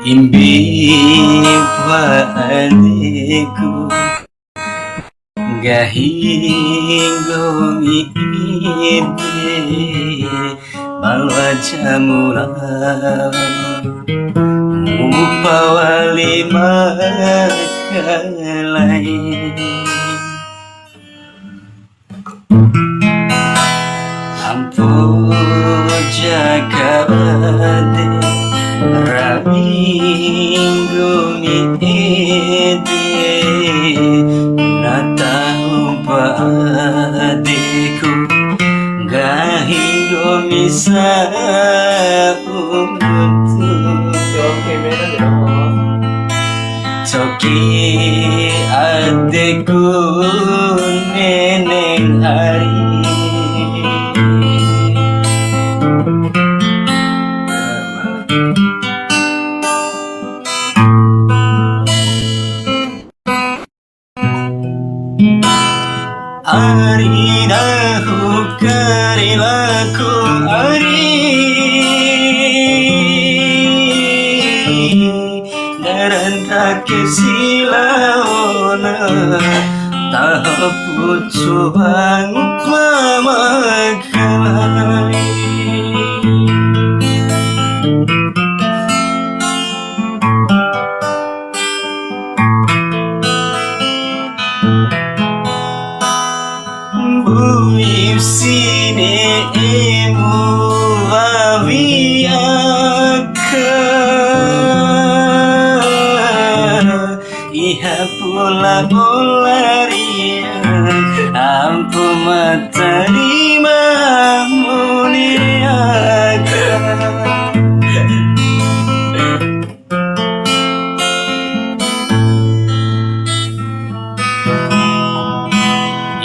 Imbi padaku gahingo ide balwa jamuran upawali makalai ampu jagabade raminggu ide natau padeku gahingo misa Coki adekku neneng hari Ari dahu karilaku ari Darantake silaona tahapu cubang mamakalai Sine emu aviaka Iha pula mularia Ampu matarima muniaka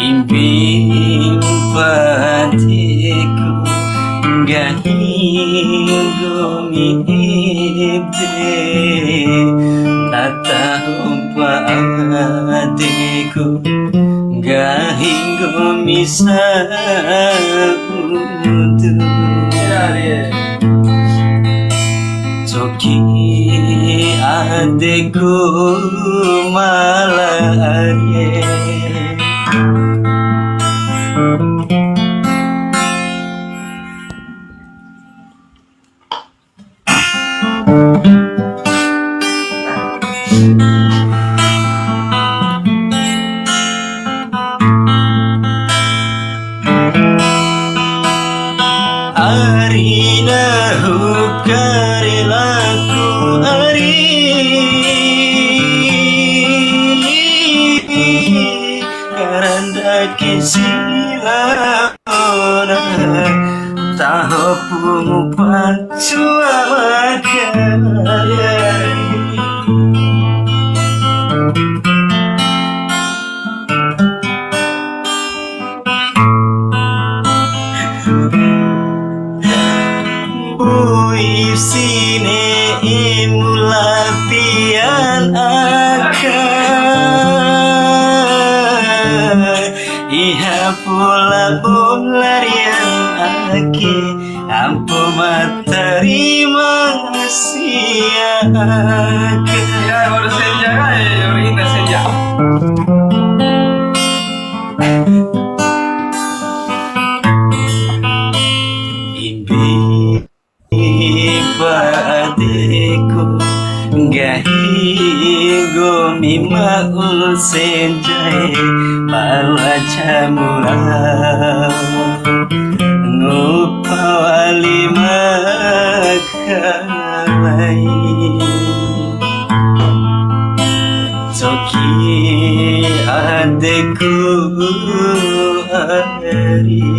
Imbi padaku gahingo ide natau padaku gahingo misa udu Coki adekku malarie Ari dahu karilaku ari Karanda kisilaona tahapu pacua makalai Sine imulapian akan Iha pula bularian ake Ampu matarima siaka Ya, baru senja kan? Orina senja. Padaku gahingo mimaul senjai balwa jamuran ngupawali makalai Coki adekku ari